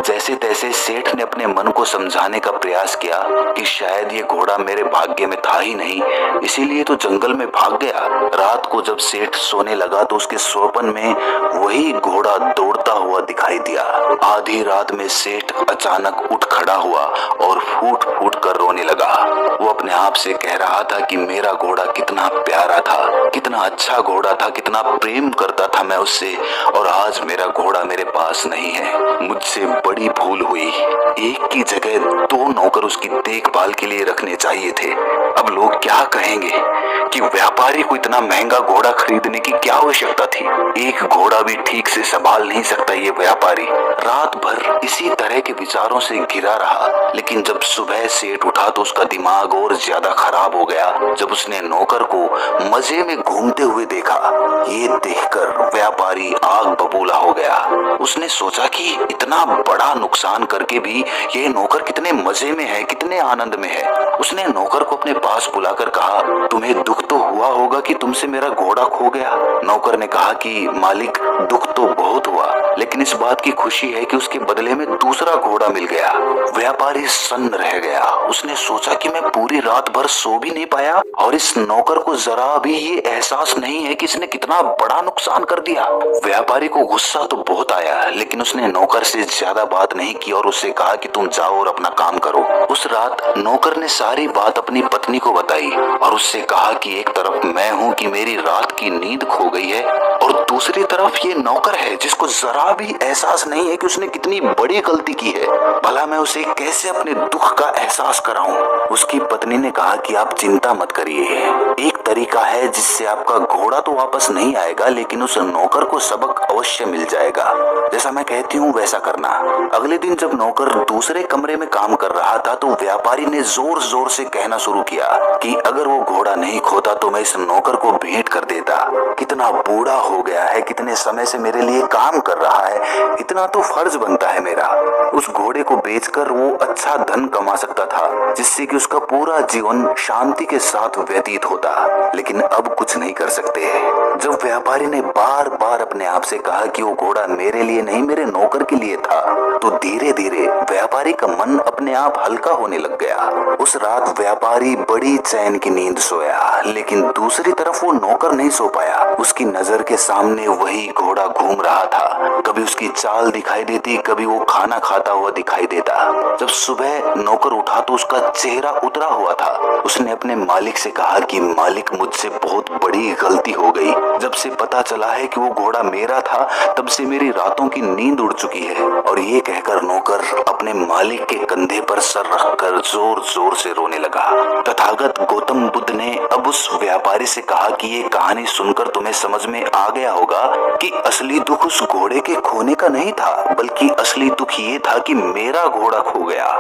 जैसे तैसे सेठ ने अपने मन को समझाने का प्रयास किया कि शायद ये घोड़ा मेरे भाग्य में था ही नहीं, इसीलिए तो जंगल में भाग गया। रात को जब सेठ सोने लगा तो उसके स्वप्न में वही घोड़ा दौड़ता हुआ दिखाई दिया। आधी रात में सेठ अचानक उठ खड़ा हुआ और फूट फूट कर रोने लगा। वो अपने आप से कह रहा था कि मेरा घोड़ा कितना प्यारा था, कितना अच्छा घोड़ा था, कितना प्रेम करता था मैं उससे, और आज मेरा घोड़ा मेरे पास नहीं है। मुझसे बड़ी भूल हुई। एक की जगह 2 नौकर उसकी देखभाल के लिए रखने चाहिए थे। अब लोग क्या कहेंगे कि व्यापारी को इतना महंगा घोड़ा खरीदने की क्या आवश्यकता थी। एक घोड़ा भी ठीक से संभाल नहीं सकता ये व्यापारी। रात भर इसी तरह के विचारों से घिरा रहा, लेकिन जब सुबह सेठ उठा तो उसका दिमाग और ज्यादा खराब हो गया। जब उसने नौकर को मजे में घूमते हुए देखा, ये देखकर व्यापारी आग बबूला हो गया। उसने सोचा कि इतना बड़ा नुकसान करके भी ये नौकर कितने मजे में है, कितने आनंद में है। उसने नौकर को अपने पास बुलाकर कहा, तुम्हें दुख तो हुआ होगा कि तुमसे मेरा घोड़ा खो गया। नौकर ने कहा कि मालिक, दुख तो बहुत हुआ, लेकिन इस बात की खुशी है कि उसके बदले में दूसरा घोड़ा मिल गया। व्यापारी सन्न रह गया। उसने सोचा कि मैं पूरी रात भर सो भी नहीं पाया और इस नौकर को जरा भी ये एहसास नहीं है कि इसने कितना बड़ा नुकसान कर दिया। व्यापारी को गुस्सा तो बहुत आया, लेकिन उसने नौकर से ज्यादा बात नहीं की और उससे कहा कि तुम जाओ और अपना काम करो। उस रात नौकर ने सारी बात अपनी पत्नी को बताई और उससे कहा कि एक तरफ मैं हूँ कि मेरी रात की नींद खो गई है, और दूसरी तरफ ये नौकर है जिसको जरा भी एहसास नहीं है कि उसने कितनी बड़ी गलती की है। भला मैं उसे कैसे अपने दुख का एहसास कराऊं। उसकी पत्नी ने कहा कि आप चिंता मत करिए, एक तरीका है जिससे आपका घोड़ा तो वापस नहीं आएगा, लेकिन उस नौकर को सबक अवश्य मिल जाएगा। जैसा मैं कहती हूँ वैसा करना। अगले दिन जब नौकर दूसरे कमरे में काम कर रहा था तो व्यापारी ने जोर जोर से कहना शुरू किया कि अगर वो घोड़ा नहीं खोता तो मैं इस नौकर को भेंट कर देता। कितना बूढ़ा हो गया है, कितने समय से मेरे लिए काम कर रहा है, इतना तो फर्ज बनता है मेरा। उस घोड़े को बेचकर वो अच्छा धन कमा सकता था, जिससे कि उसका पूरा जीवन शांति के साथ व्यतीत होता, लेकिन अब कुछ नहीं कर सकते। जब व्यापारी ने बार बार अपने आप से कहा कि वो घोड़ा मेरे लिए नहीं मेरे नौकर के लिए था, तो धीरे धीरे व्यापारी का मन अपने आप हल्का होने लग गया। उस रात व्यापारी बड़ी चैन की नींद सोया, लेकिन दूसरी तरफ वो नौकर नहीं सो पाया। उसकी नजर के सामने वही घोड़ा घूम रहा था। कभी उसकी चाल दिखाई देती, कभी वो खाना खाता हुआ दिखाई देता। जब सुबह नौकर उठा तो उसका चेहरा उतरा हुआ था। उसने अपने मालिक से कहा कि मालिक, मुझसे बहुत बड़ी गलती हो गई। जब से पता चला है कि वो घोड़ा मेरा था, तब से मेरी रातों की नींद उड़ चुकी है। और ये कहकर नौकर अपने मालिक के कंधे पर सर रखकर जोर जोर से रोने लगा। तथागत गौतम बुद्ध ने अब उस व्यापारी से कहा कि ये कहानी सुनकर तुम्हें समझ में आ गया होगा कि असली दुख उस घोड़े के खोने का नहीं था, बल्कि असली दुख ये था कि मेरा घोड़ा खो गया।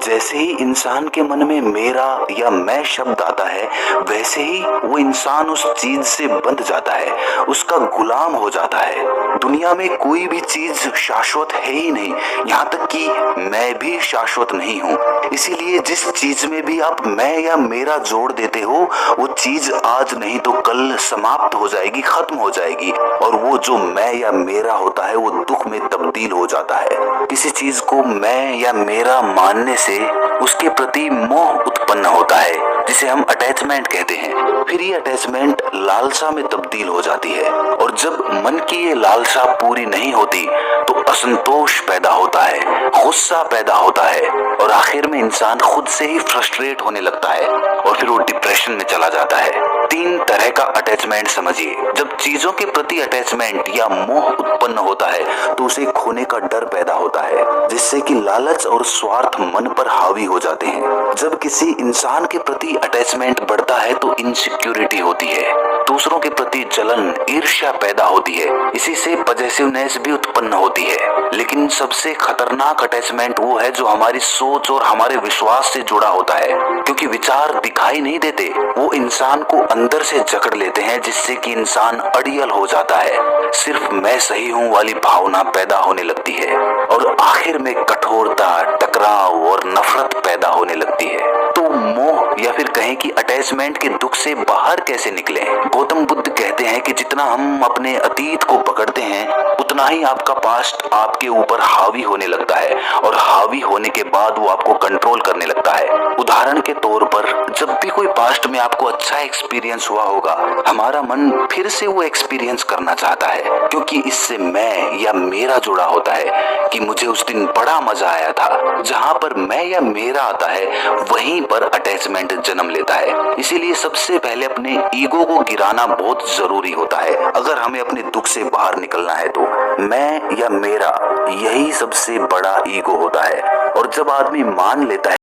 जैसे ही इंसान के मन में मेरा या मैं शब्द आता है, वैसे ही वो इंसान उस चीज से बंध जाता है, उसका गुलाम हो जाता है। दुनिया में कोई भी चीज शाश्वत है ही नहीं, यहाँ तक कि मैं भी शाश्वत नहीं हूँ। इसीलिए जिस चीज में भी आप मैं या मेरा जोड़ देते हो, वो चीज आज नहीं तो कल समाप्त हो जाएगी, खत्म हो जाएगी, और वो जो मैं या मेरा होता है वो दुख में तब्दील हो जाता है। किसी चीज को मैं या मेरा मानने से उसके प्रति मोह उत्पन्न होता है, जिसे हम अटैचमेंट कहते हैं। फिर ये अटैचमेंट लालसा में तब्दील हो जाती है, और जब मन की ये लालसा पूरी नहीं होती तो असंतोष पैदा होता है, गुस्सा पैदा होता है, और आखिर में इंसान खुद से ही फ्रस्ट्रेट होने लगता है और फिर वो डिप्रेशन में चला जाता है। 3 तरह का अटैचमेंट समझिए। जब चीजों के प्रति अटैचमेंट या मोह उत्पन्न होता है तो उसे खोने का डर पैदा होता है, जिससे कि लालच और स्वार्थ मन पर हावी हो जाते हैं। जब किसी इंसान के प्रति अटैचमेंट बढ़ता है तो इनसिक्योरिटी होती है, दूसरों के प्रति जलन, ईर्ष्या पैदा होती है, इसी से पजेसिवनेस भी उत्पन्न होती है। लेकिन सबसे खतरनाक अटैचमेंट वो है जो हमारी सोच और हमारे विश्वास से जुड़ा होता है, क्योंकि विचार दिखाई नहीं देते, वो इंसान को अंदर से जकड़ लेते हैं, जिससे कि इंसान अड़ियल हो जाता है। सिर्फ मैं सही हूँ वाली भावना पैदा होने लगती है और आखिर में कठोरता, टकराव और नफरत पैदा होने लगती है। तो मोह या फिर कहें कि अटैचमेंट के दुख से बाहर कैसे निकलें? गौतम बुद्ध कहते हैं कि जितना हम अपने अतीत को पकड़ते हैं, उतना ही आपका पास्ट आपके ऊपर हावी होने लगता है और हावी होने के बाद वो आपको कंट्रोल करने लगता है। उदाहरण के तौर पर, जब भी कोई पास्ट में आपको अच्छा एक्सपीरियंस हुआ होगा, हमारा मन फिर से वो एक्सपीरियंस करना चाहता है, क्योंकि इससे मैं या मेरा जुड़ा होता है कि मुझे उस दिन बड़ा मजा आया था। जहां पर मैं या मेरा आता है, वहीं पर अटैचमेंट जन्म लेता है। इसीलिए सबसे पहले अपने ईगो को गिराना बहुत जरूरी होता है। अगर हमें अपने दुख से बाहर निकलना है तो मैं या मेरा, यही सबसे बड़ा ईगो होता है। और जब आदमी मान लेता है